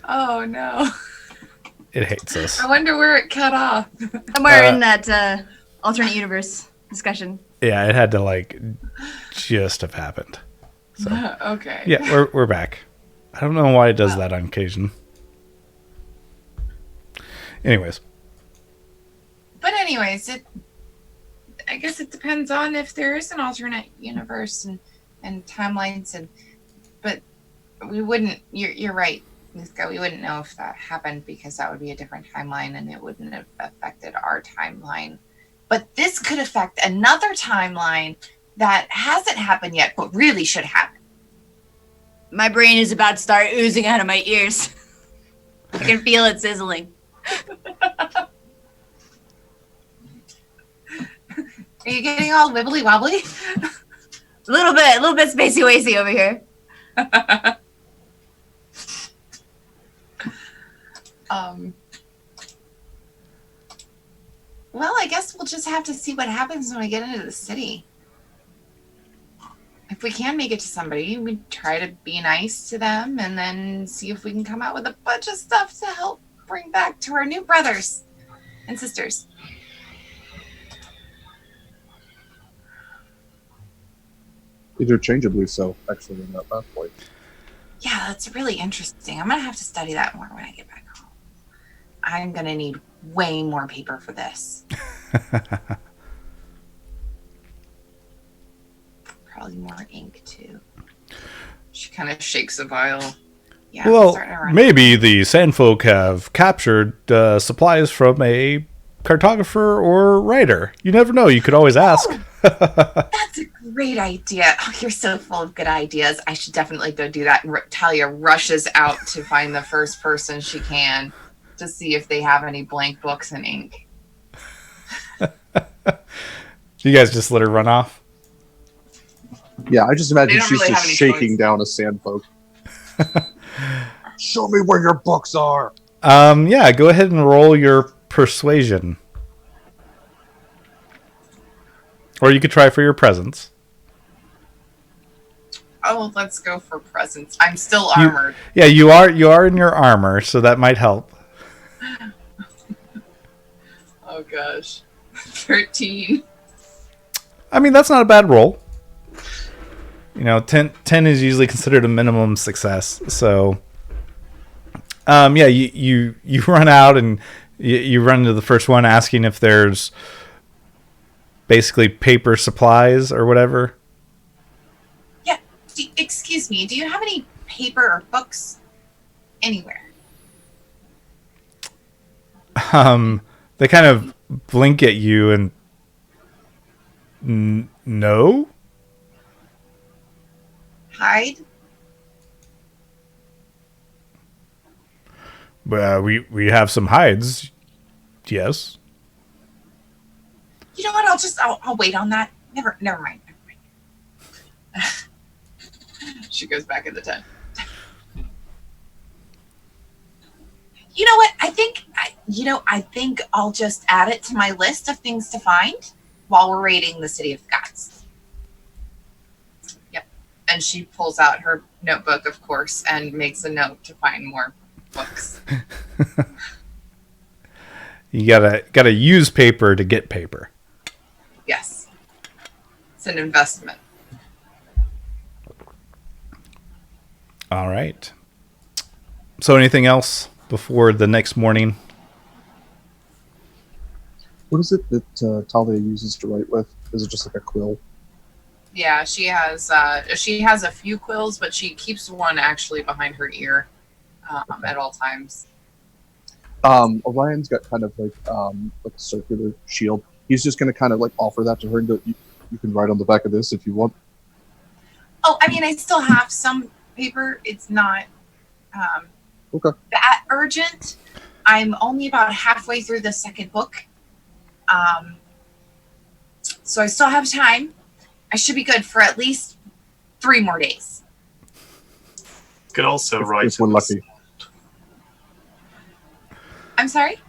Oh no. It hates us. I wonder where it cut off. Somewhere in that alternate universe discussion. Yeah, it had to like just have happened. So Okay. yeah, we're back. I don't know why it does that on occasion. Anyways. But anyways, I guess it depends on if there is an alternate universe and timelines but we wouldn't you're right, Niska, we wouldn't know if that happened because that would be a different timeline and it wouldn't have affected our timeline. But this could affect another timeline that hasn't happened yet, but really should happen. My brain is about to start oozing out of my ears. I can feel it sizzling. Are you getting all wibbly wobbly? A little bit spacey wacy over here. Well, I guess we'll just have to see what happens when we get into the city. If we can make it to somebody, we try to be nice to them and then see if we can come out with a bunch of stuff to help bring back to our new brothers and sisters. Interchangeably so, actually, in that last point. Yeah, that's really interesting. I'm going to have to study that more when I get back home. I'm going to need way more paper for this. Probably more ink, too. She kind of shakes a vial. Yeah, well, maybe the Sandfolk have captured supplies from a cartographer or writer. You never know. You could always ask. That's a great idea. Oh, you're so full of good ideas. I should definitely go do that. Talia rushes out to find the first person she can to see if they have any blank books and ink. You guys just let her run off? Yeah, I just imagine she's really just shaking down a Sandfolk. Show me where your books are. Yeah, go ahead and roll your persuasion. Or you could try for your presence. Oh, let's go for presence. I'm still armored. You are in your armor, so that might help. Oh gosh. 13. I mean, that's not a bad roll. 10 is usually considered a minimum success. So, you run out and you run into the first one asking if there's basically paper supplies or whatever. Yeah. Excuse me. Do you have any paper or books anywhere? They kind of blink at you and no. Hide? We have some hides. Yes. You know what? I'll wait on that. Never mind. She goes back in the tent. You know what? I think I'll just add it to my list of things to find while we're raiding the City of Gods. Yep. And she pulls out her notebook, of course, and makes a note to find more books. You gotta use paper to get paper. Yes. It's an investment. All right. So anything else before the next morning? What is it that Talia uses to write with? Is it just like a quill? Yeah, she has a few quills, but she keeps one actually behind her ear at all times. Orion's got kind of like a circular shield. He's just going to kind of like offer that to her and go, you can write on the back of this if you want. Oh, I mean, I still have some paper. It's not that urgent. I'm only about halfway through the second book. So I still have time. I should be good for at least 3 more days. You could also write. If we're lucky. I'm sorry?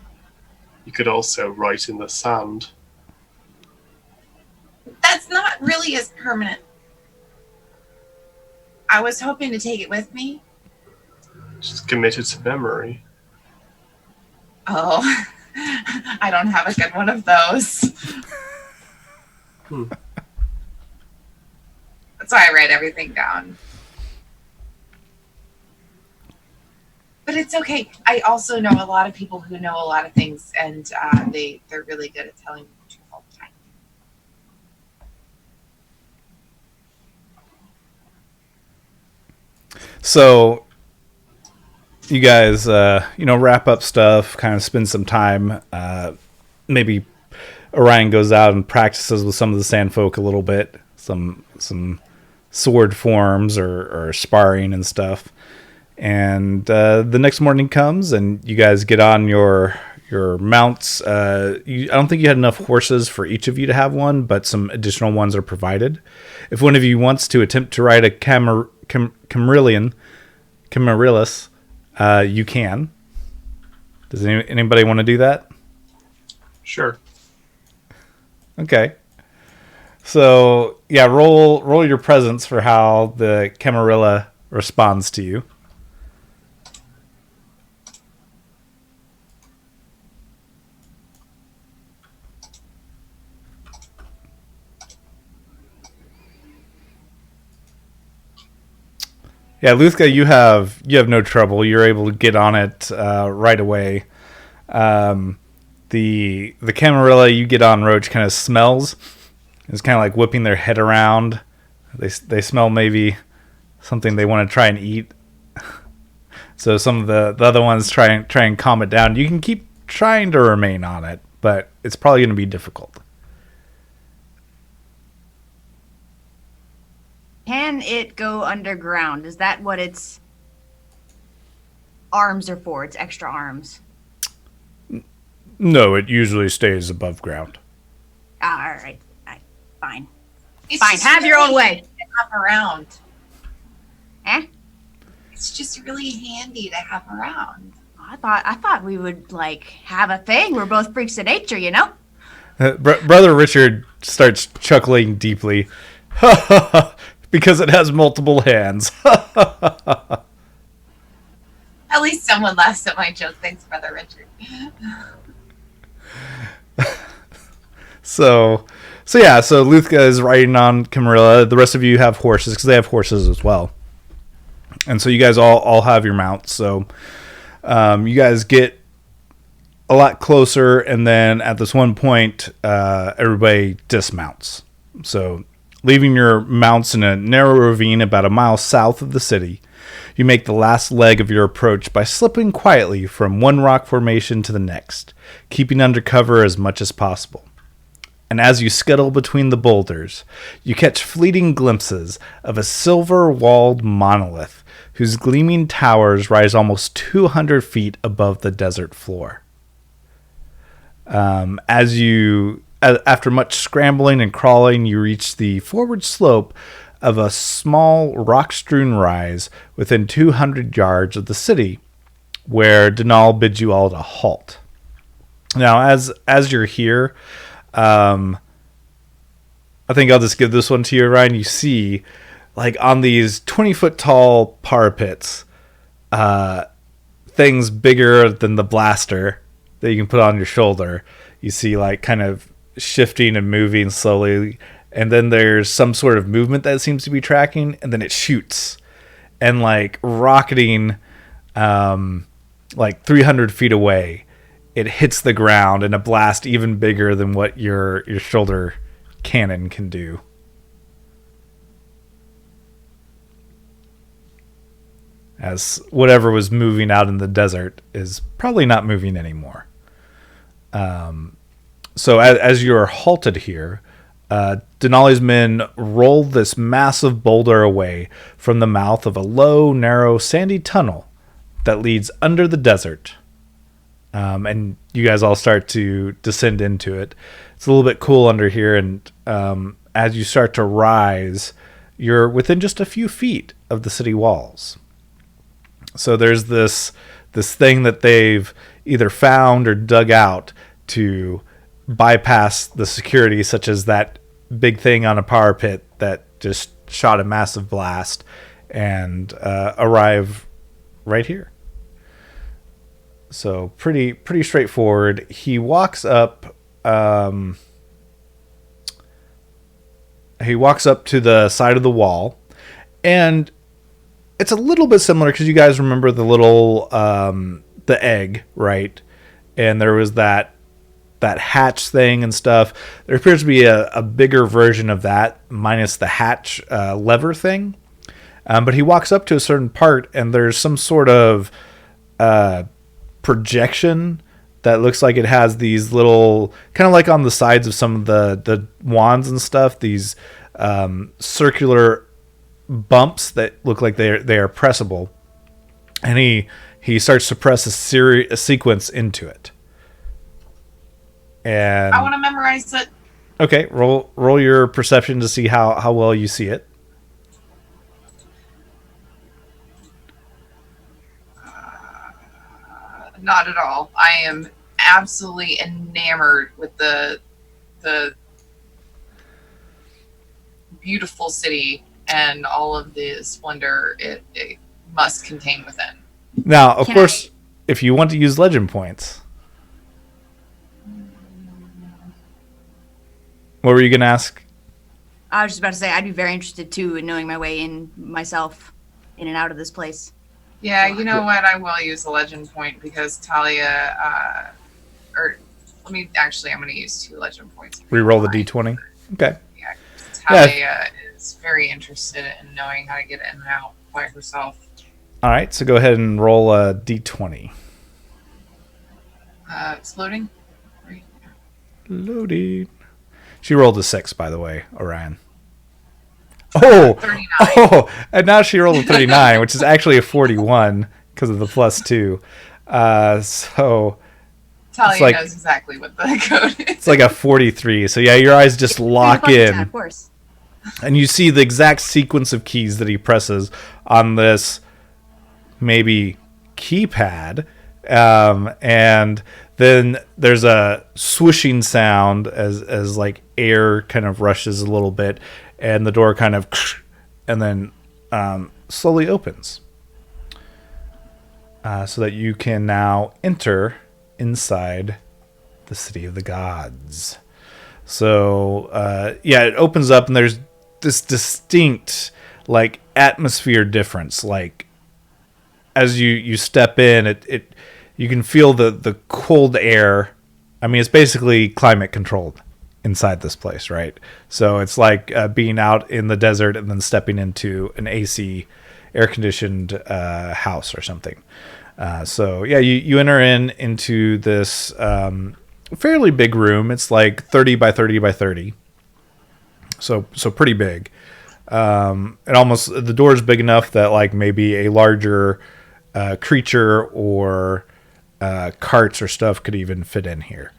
You could also write in the sand. That's not really as permanent. I was hoping to take it with me. She's committed to memory. Oh, I don't have a good one of those. That's why I write everything down. But it's okay. I also know a lot of people who know a lot of things, and they're really good at telling me the truth all the time. So you guys, wrap up stuff, kind of spend some time. Maybe Orion goes out and practices with some of the Sandfolk a little bit, some sword forms or sparring and stuff. And the next morning comes, and you guys get on your mounts. I don't think you had enough horses for each of you to have one, but some additional ones are provided. If one of you wants to attempt to ride a Camarillus, you can. Does anybody want to do that? Sure. Okay. So yeah, roll your presence for how the Camarilla responds to you. Yeah, Luthka, you have no trouble. You're able to get on it right away. The Camarilla you get on, Roach, kind of smells. It's kind of like whipping their head around. They smell maybe something they want to try and eat. So some of the other ones try and calm it down. You can keep trying to remain on it, but it's probably going to be difficult. Can it go underground? Is that what its arms are for? Its extra arms? No, it usually stays above ground. All right. Fine. It's Fine. just Have your really own way. handy to have around. Eh? It's just really handy to have around. I thought we would have a thing. We're both freaks of nature, you know? Brother Richard starts chuckling deeply. Because it has multiple hands. At least someone laughs at my joke. Thanks, Brother Richard. So Luthka is riding on Camarilla. The rest of you have horses because they have horses as well. And so you guys all have your mounts. So you guys get a lot closer, and then at this one point, everybody dismounts. So leaving your mounts in a narrow ravine about a mile south of the city, you make the last leg of your approach by slipping quietly from one rock formation to the next, keeping under cover as much as possible. And as you scuttle between the boulders, you catch fleeting glimpses of a silver-walled monolith whose gleaming towers rise almost 200 feet above the desert floor. After much scrambling and crawling, you reach the forward slope of a small rock-strewn rise within 200 yards of the city, where De-Nal bids you all to halt. Now, as you're here, I think I'll just give this one to you, Ryan. You see, on these 20-foot tall parapets, things bigger than the blaster that you can put on your shoulder. You see, kind of shifting and moving slowly, and then there's some sort of movement that seems to be tracking, and then it shoots and rocketing 300 feet away. It hits the ground in a blast even bigger than what your shoulder cannon can do. As whatever was moving out in the desert is probably not moving anymore. So as you're halted here, Denali's men roll this massive boulder away from the mouth of a low, narrow, sandy tunnel that leads under the desert. And you guys all start to descend into it. It's a little bit cool under here, and as you start to rise, you're within just a few feet of the city walls. So there's this thing that they've either found or dug out to bypass the security, such as that big thing on a power pit that just shot a massive blast, and arrive right here. So pretty straightforward. He walks up. He walks up to the side of the wall, and it's a little bit similar because you guys remember the little the egg, right? And there was that hatch thing and stuff. There appears to be a bigger version of that, minus the hatch lever thing. But he walks up to a certain part, and there's some sort of projection that looks like it has these little, kind of like on the sides of some of the wands and stuff, these circular bumps that look like they are pressable. And he starts to press a sequence into it. And I want to memorize it. Okay, roll your perception to see how well you see it. Not at all. I am absolutely enamored with the beautiful city and all of the splendor it must contain within. Now, of course, if you want to use legend points. What were you going to ask? I was just about to say I'd be very interested too in knowing my way in myself, in and out of this place. Yeah, you know what? I will use a legend point because Talia, I'm going to use 2 legend points. Reroll the d20. Okay. Yeah, Talia is very interested in knowing how to get in and out by herself. All right, so go ahead and roll a d20. It's loading. Right. Loading. She rolled a 6, by the way, Orion. Oh, 39. oh, and now she rolled a 39, which is actually a 41 because of the +2. So Talia knows exactly what the code is. It's like a 43. So yeah, your eyes just lock in. Of course. And you see the exact sequence of keys that he presses on this maybe keypad. And then there's a swooshing sound as like air kind of rushes a little bit, and the door kind of and then slowly opens, so that you can now enter inside the city of the gods. So it opens up, and there's this distinct like atmosphere difference. Like as you step in, it you can feel the cold air. I mean, it's basically climate controlled inside this place, right? So it's like being out in the desert and then stepping into an AC, air-conditioned house or something. You enter into this fairly big room. It's like 30 by 30 by 30. So pretty big. The door is big enough that like maybe a larger creature or carts or stuff could even fit in here.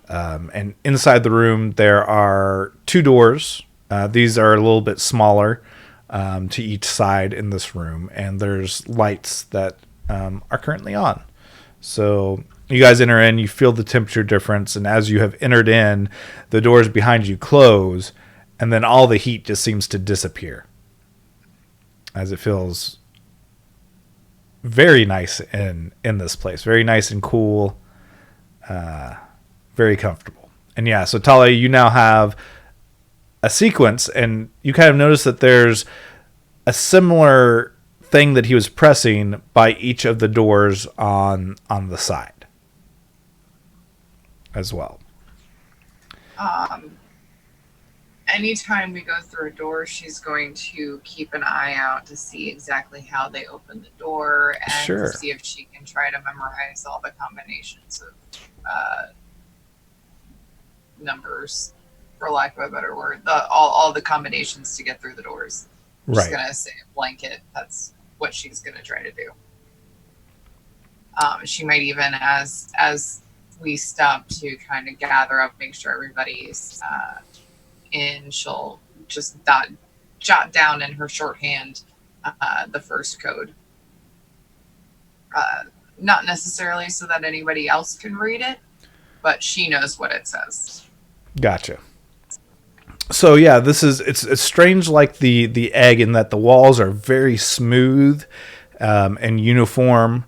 And inside the room, there are 2 doors. These are a little bit smaller to each side in this room. And there's lights that are currently on. So you guys enter in, you feel the temperature difference. And as you have entered in, the doors behind you close. And then all the heat just seems to disappear. As it feels very nice in this place. Very nice and cool. Very comfortable. And yeah, so Talia, you now have a sequence, and you kind of notice that there's a similar thing that he was pressing by each of the doors on the side as well. Anytime we go through a door, she's going to keep an eye out to see exactly how they open the door and to see if she can try to memorize all the combinations of numbers, for lack of a better word, all the combinations to get through the doors. I'm just gonna say a blanket. That's what she's gonna try to do. She might even, as we stop to kind of gather up, make sure everybody's in, she'll just jot down in her shorthand the first code. Not necessarily so that anybody else can read it, but she knows what it says. Gotcha. So yeah, it's strange like the egg in that the walls are very smooth and uniform.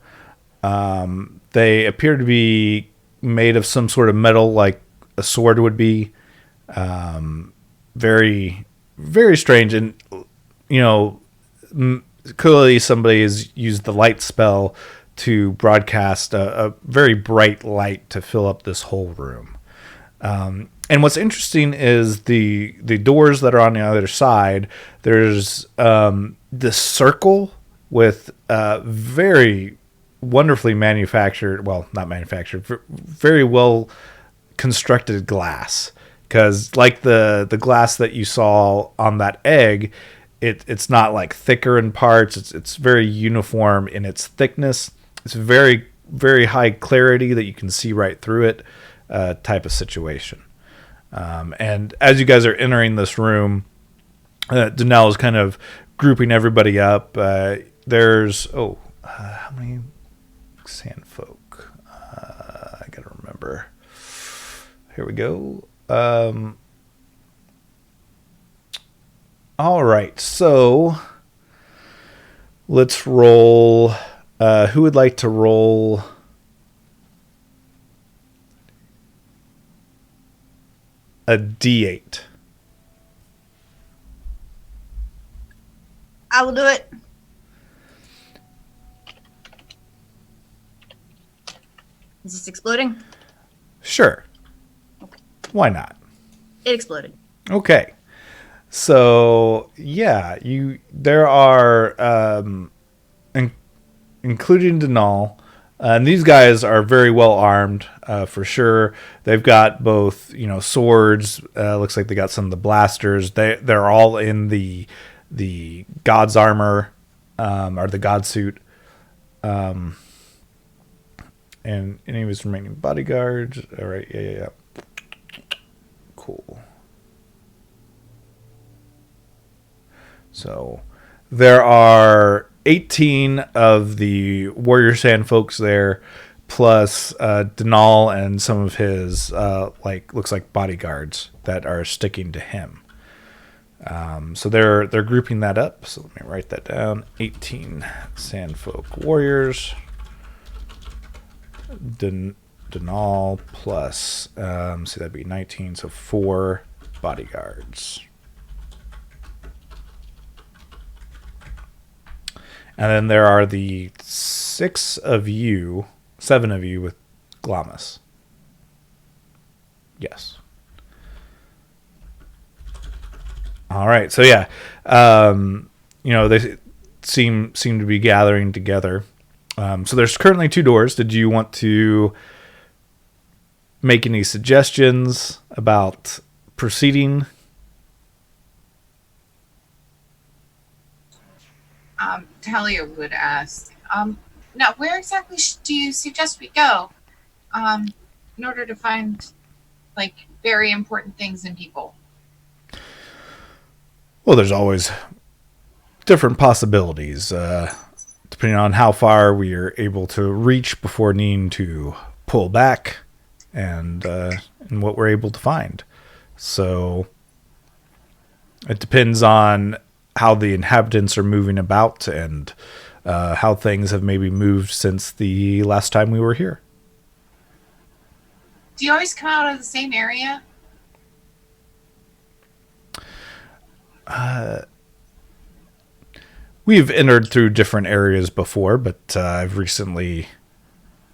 They appear to be made of some sort of metal, like a sword would be. Very, very strange. And, clearly somebody has used the light spell to broadcast a very bright light to fill up this whole room. And what's interesting is the doors that are on the other side. There's this circle with very wonderfully manufactured, well, not manufactured, very well constructed glass. Because like the glass that you saw on that egg, it's not like thicker in parts. It's very uniform in its thickness. It's very, very high clarity that you can see right through it, type of situation. And as you guys are entering this room, De-Nal is kind of grouping everybody up. There's how many sand folk? I gotta remember. Here we go. All right, so let's roll. Who would like to roll? A D8. I will do it. Is this exploding? Sure. Why not? It exploded. Okay. So yeah, there are including De-Nal, and these guys are very well armed, for sure. They've got both, swords. Looks like they got some of the blasters. They're all in the god's armor, or the god suit. And any of his remaining bodyguards. All right, yeah. Cool. So there are 18 of the warrior sand folks there, plus De-Nal and some of his looks like bodyguards that are sticking to him. So they're grouping that up. So let me write that down. 18 sandfolk warriors. De-Nal plus that'd be 19, so 4 bodyguards. And then there are the 7 of you with Glamis. Yes. All right. So yeah, they seem to be gathering together. So there's currently 2 doors. Did you want to make any suggestions about proceeding? Talia would ask. Now, where exactly do you suggest we go? In order to find, very important things in people. Well, there's always different possibilities, depending on how far we are able to reach before needing to pull back, and what we're able to find. So it depends on how the inhabitants are moving about, and how things have maybe moved since the last time we were here. Do you always come out of the same area? We've entered through different areas before, but I've recently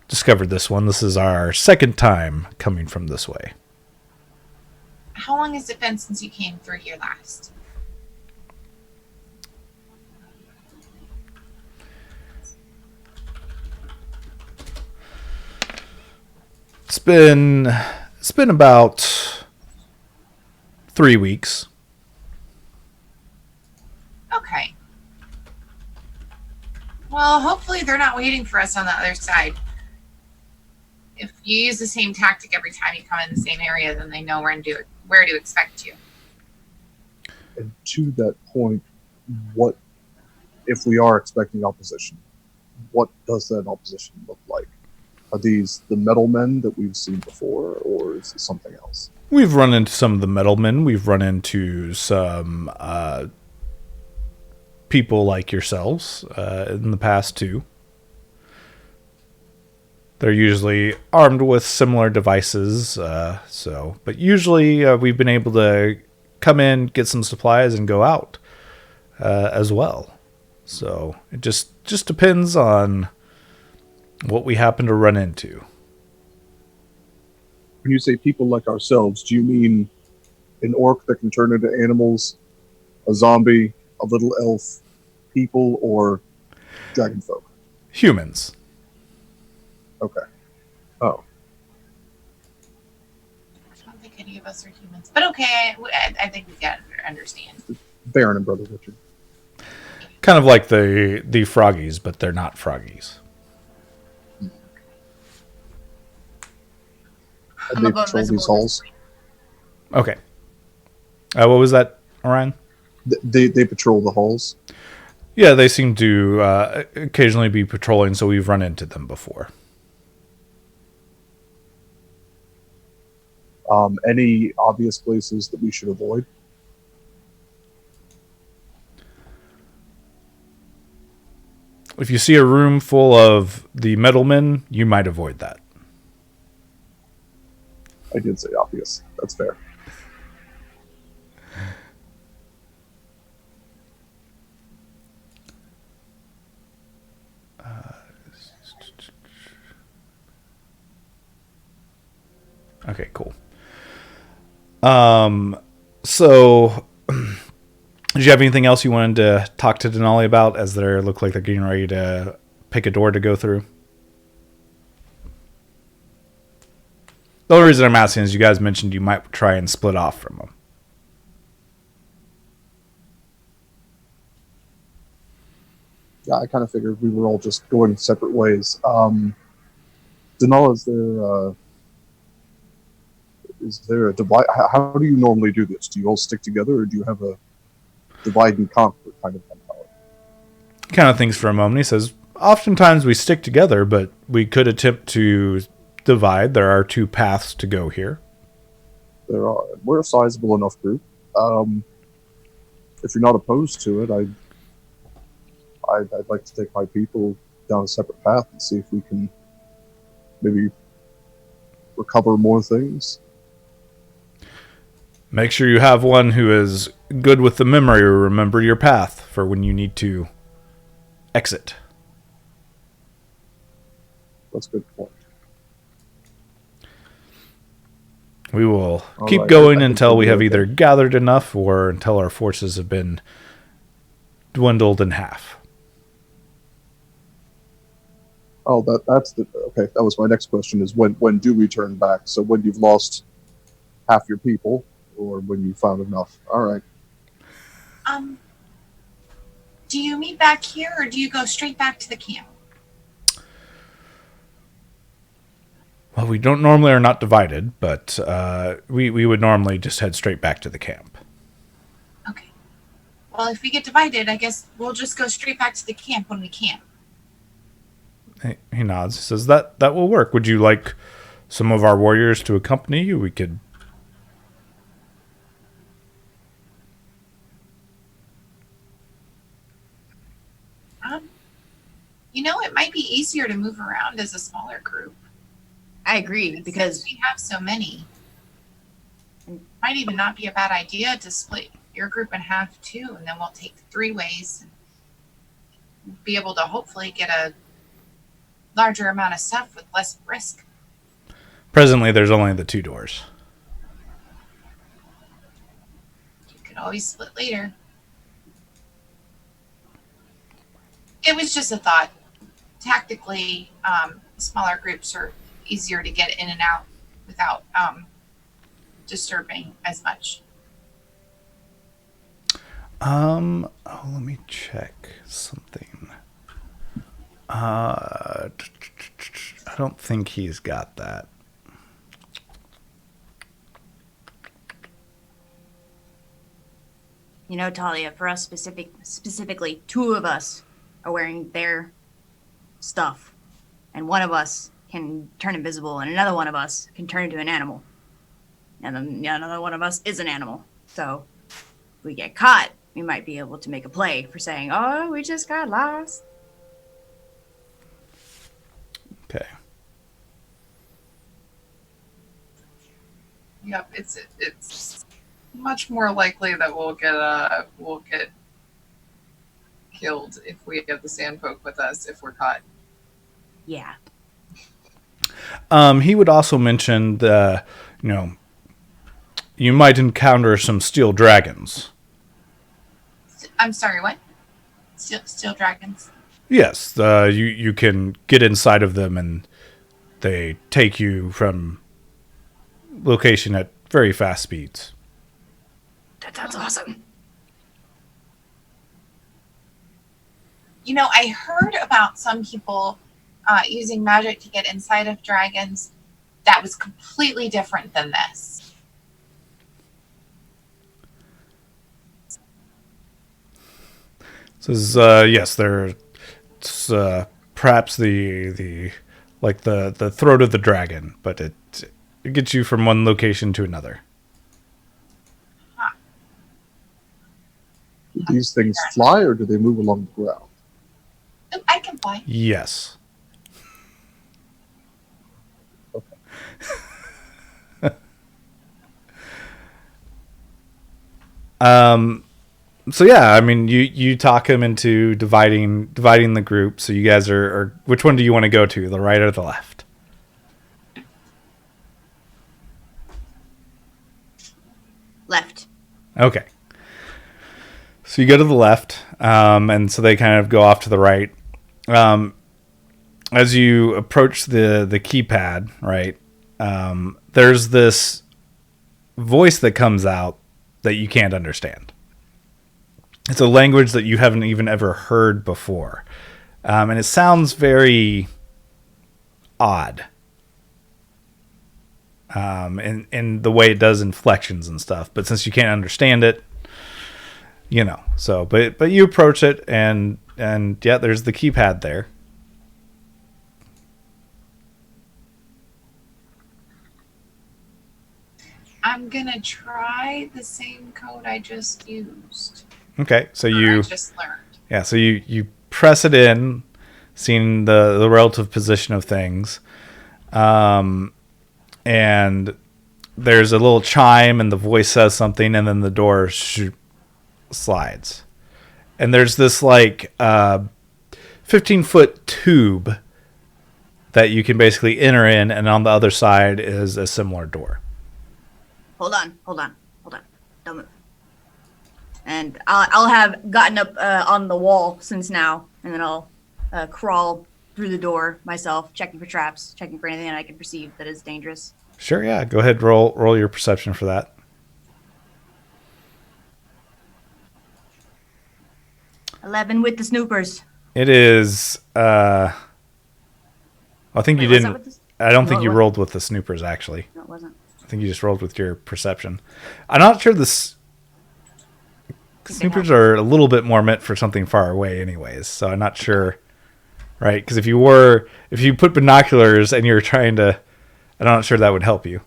discovered this one. This is our second time coming from this way. How long has it been since you came through here last? It's been about 3 weeks. Okay. Well, hopefully they're not waiting for us on the other side. If you use the same tactic every time you come in the same area, then they know where to expect you. And to that point, what if we are expecting opposition? What does that opposition look like? Are these the metal men that we've seen before, or is it something else? We've run into some of the metal men. We've run into some people like yourselves in the past too. They're usually armed with similar devices. But usually we've been able to come in, get some supplies, and go out as well. So it just depends on what we happen to run into. When you say people like ourselves, do you mean an orc that can turn into animals, a zombie, a little elf, people, or dragon folk? Humans. Okay. Oh. I don't think any of us are humans, but okay. I think we got to understand. Baron and Brother Richard. Kind of like the froggies, but they're not froggies. And they patrol these halls. Okay. What was that, Orion? They patrol the halls. Yeah, they seem to occasionally be patrolling, so we've run into them before. Any obvious places that we should avoid? If you see a room full of the metalmen, you might avoid that. I did say obvious. That's fair. Okay, cool. So did you have anything else you wanted to talk to De-Nal about, as they look like they're getting ready to pick a door to go through? The only reason I'm asking is you guys mentioned you might try and split off from them. Yeah, I kind of figured we were all just going separate ways. De-Nal, is there a divide? How do you normally do this? Do you all stick together, or do you have a divide and conquer kind of mentality? Kind of thinks for a moment. He says, oftentimes we stick together, but we could attempt to divide. There are two paths to go here. We're a sizable enough group. If you're not opposed to it, I'd like to take my people down a separate path and see if we can maybe recover more things. Make sure you have one who is good with the memory or remember your path for when you need to exit. That's a good point. We will All keep right. going I think until we'll we be have okay. either gathered enough or until our forces have been dwindled in half. Oh, that's the okay. That was my next question: is when do we turn back? So when you've lost half your people, or when you found enough? All right. Do you meet back here, or do you go straight back to the camp? Well, we don't normally are not divided, but we would normally just head straight back to the camp. Okay. Well, if we get divided, I guess we'll just go straight back to the camp when we can. He nods. He says, that will work. Would you like some of our warriors to accompany you? We could... It might be easier to move around as a smaller group. I agree, because Since we have so many, it might even not be a bad idea to split your group in half too, and then we'll take 3 ways and be able to hopefully get a larger amount of stuff with less risk. Presently, there's only the 2 doors. You could always split later. It was just a thought. Tactically, smaller groups are easier to get in and out without disturbing as much. Let me check something. I don't think he's got that. Talia, for us specifically, 2 of us are wearing their stuff, and one of us can turn invisible, and another one of us can turn into an animal, and then another one of us is an animal. So if we get caught, we might be able to make a play for saying, "Oh, we just got lost." Okay. Yep, it's much more likely that we'll get killed if we have the sandfolk with us if we're caught. Yeah. He would also mention you might encounter some steel dragons. I'm sorry, what? Steel dragons. Yes, you can get inside of them and they take you from location at very fast speeds. That's awesome. You know, I heard about some people using magic to get inside of dragons. That was completely different than this. Says yes, there's perhaps the throat of the dragon, but it gets you from one location to another. Do these things fly or do they move along the ground? Oh, I can fly. Yes. So yeah, I mean, you talk him into dividing the group. So you guys are which one do you want to go to, the right or the left? Left. Okay. So you go to the left, and so they kind of go off to the right. As you approach the keypad, right, there's this voice that comes out that you can't understand. It's a language that you haven't even ever heard before. And it sounds very odd. In the way it does inflections and stuff. But since you can't understand it, but you approach it and yeah, there's the keypad there. I'm gonna try the same code I just used. Okay, so I just learned. Yeah, so you press it in, seeing the relative position of things, and there's a little chime, and the voice says something, and then the door slides, and there's this 15-foot tube that you can basically enter in, and on the other side is a similar door. Hold on. Don't move. And I'll have gotten up on the wall since now, and then I'll crawl through the door myself, checking for traps, checking for anything that I can perceive that is dangerous. Sure, yeah. Go ahead, roll your perception for that. 11 with the snoopers. It is. I think you didn't. I don't think you rolled with the snoopers, actually. No, it wasn't. I think you just rolled with your perception. I'm not sure snoopers are a little bit more meant for something far away anyways, so I'm not sure, right? Because if you put binoculars and you're trying to, I'm not sure that would help you.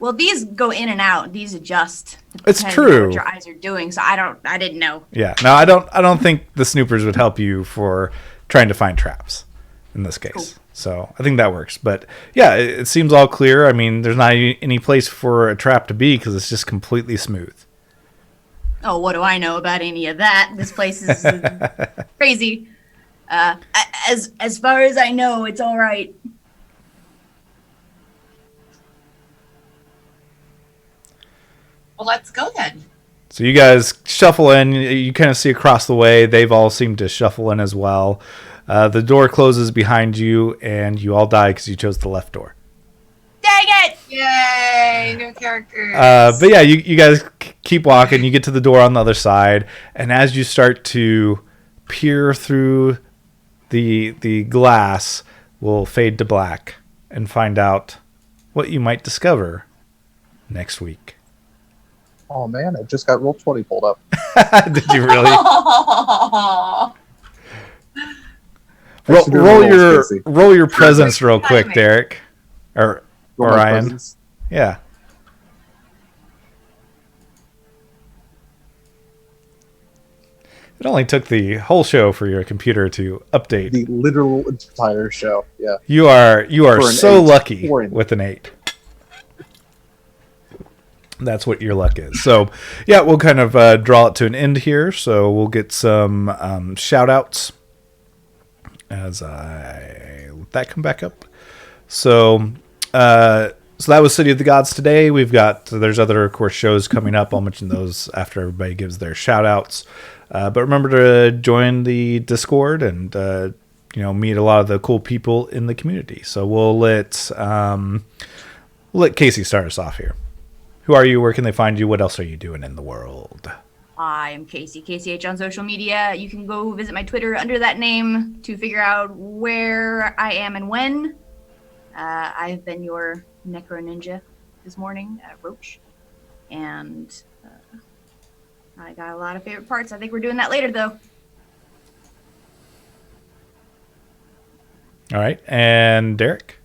Well, these go in and out. These adjust. It's depending on true. what your eyes are doing, so I didn't know. Yeah, no, I don't think the snoopers would help you for trying to find traps in this case. Cool. So I think that works. But yeah, it seems all clear. I mean, there's not any place for a trap to be because it's just completely smooth. Oh, what do I know about any of that? This place is crazy. As far as I know, it's all right. Well, let's go then. So you guys shuffle in. You kind of see across the way. They've all seemed to shuffle in as well. The door closes behind you, and you all die because you chose the left door. Dang it! Yay, new characters. But yeah, you guys keep walking. You get to the door on the other side, and as you start to peer through the glass, we'll fade to black and find out what you might discover next week. Oh man, I just got Roll20 pulled up. Did you really? Thanks for doing the rolls, Casey. roll your presence real quick, Derek. Or Roll my Ryan. presence. Yeah. It only took the whole show for your computer to update. The literal entire show. Yeah. You are For an so 8. lucky For an- with an 8. That's what your luck is. So, yeah, we'll kind of draw it to an end here. So we'll get some shout outs as I let that come back up. So that was City of the Gods today. There's other, of course, shows coming up. I'll mention those after everybody gives their shout outs. But remember to join the Discord and, meet a lot of the cool people in the community. So we'll let Casey start us off here. Who are you? Where can they find you? What else are you doing in the world? I am Casey, KCH on social media. You can go visit my Twitter under that name to figure out where I am and when. I've been your Necro Ninja this morning at Roach. And I got a lot of favorite parts. I think we're doing that later, though. All right. And Derek?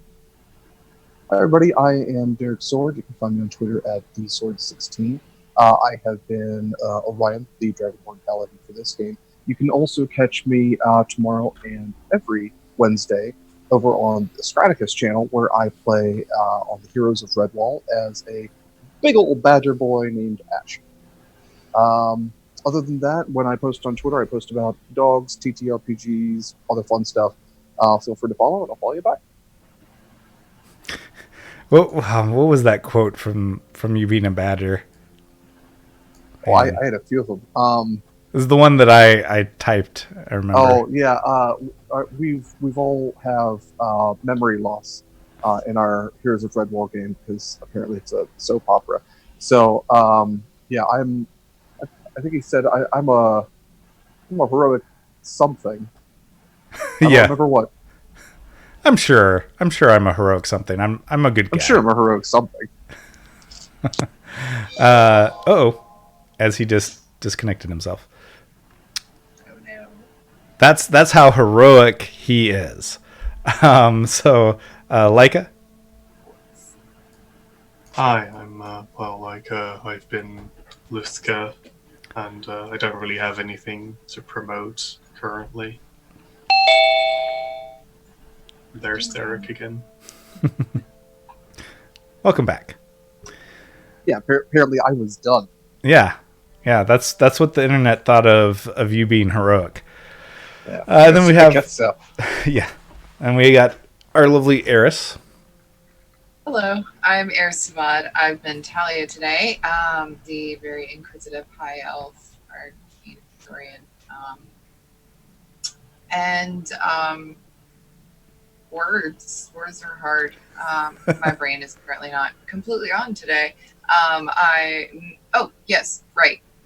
Hi, everybody. I am Derek Sword. You can find me on Twitter at DSword16. I have been Orion, the Dragonborn Paladin for this game. You can also catch me tomorrow and every Wednesday over on the Straticus channel, where I play on the Heroes of Redwall as a big old badger boy named Ash. Other than that, when I post on Twitter, I post about dogs, TTRPGs, other fun stuff. Feel free to follow, and I'll follow you back. What was that quote from you being a badger? Oh, I had a few of them. This is the one that I typed. I remember. Oh yeah, we've all have memory loss in our Heroes of Redwall game, because apparently it's a soap opera. So yeah, I think he said I'm a heroic something. I don't remember what. I'm sure I'm a heroic something. I'm a good guy. I'm sure I'm a heroic something. As he just disconnected himself. Oh no. That's how heroic he is. Leica? Hi, I'm I've been Luthka, and I don't really have anything to promote currently. There's Derek again. Welcome back. Yeah, apparently I was done. Yeah, that's what the internet thought of you being heroic. Yeah, Then we have, I guess so. yeah, and we got our lovely Eris. Hello, I'm Eris Savad. I've been Talia today, the very inquisitive high elf arcane historian. Words are hard. My brain is apparently not completely on today.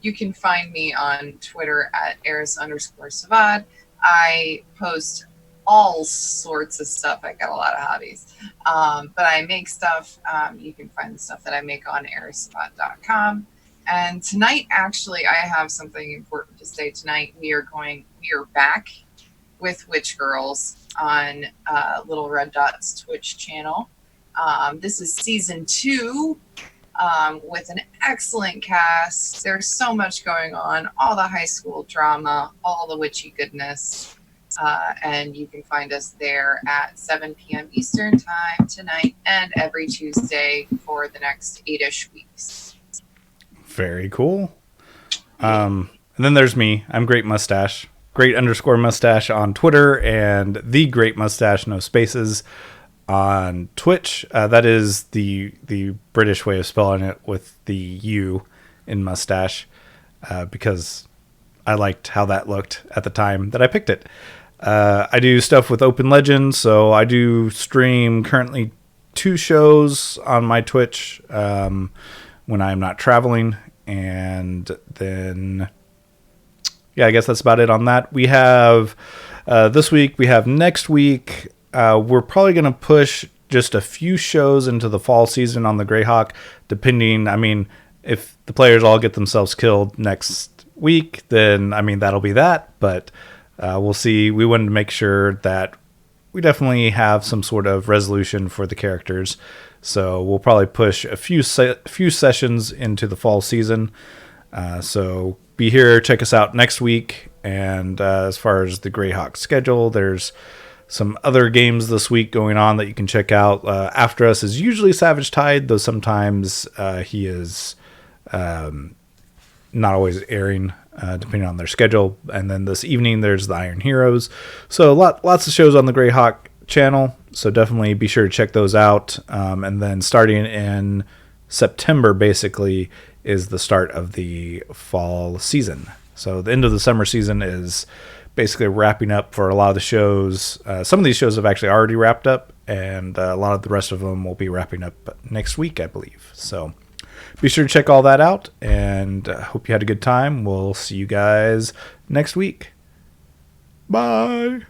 You can find me on Twitter at Eris_Savad. I post all sorts of stuff. I got a lot of hobbies. But I make stuff. You can find the stuff that I make on erisspot.com. And tonight, actually, I have something important to say tonight. We are back with Witch Girls on Little Red Dot's Twitch channel. This is season 2 with an excellent cast. There's so much going on, all the high school drama, all the witchy goodness. And you can find us there at 7 p.m. Eastern time tonight and every Tuesday for the next 8-ish weeks. Very cool. And then there's me. I'm Great Mustache. Great_mustache on Twitter, and the Great Mustache, no spaces, on Twitch. That is the British way of spelling it with the U in mustache, because I liked how that looked at the time that I picked it. I do stuff with Open Legends, so I do stream currently 2 shows on my Twitch when I'm not traveling, and then yeah, I guess that's about it on that. We have this week, we have next week. We're probably going to push just a few shows into the fall season on the Greyhawk, depending. I mean, if the players all get themselves killed next week, then that'll be that. But we'll see. We wanted to make sure that we definitely have some sort of resolution for the characters. So we'll probably push a few sessions into the fall season. So be here, check us out next week. And as far as the Greyhawk schedule, there's some other games this week going on that you can check out. After us is usually Savage Tide, though sometimes he is not always airing depending on their schedule. And then this evening there's the Iron Heroes. So lots of shows on the Greyhawk channel. So definitely be sure to check those out. And then starting in September, basically, is the start of the fall season. So the end of the summer season is basically wrapping up for a lot of the shows. Some of these shows have actually already wrapped up, and a lot of the rest of them will be wrapping up next week, I believe. So be sure to check all that out, and hope you had a good time. We'll see you guys next week. Bye.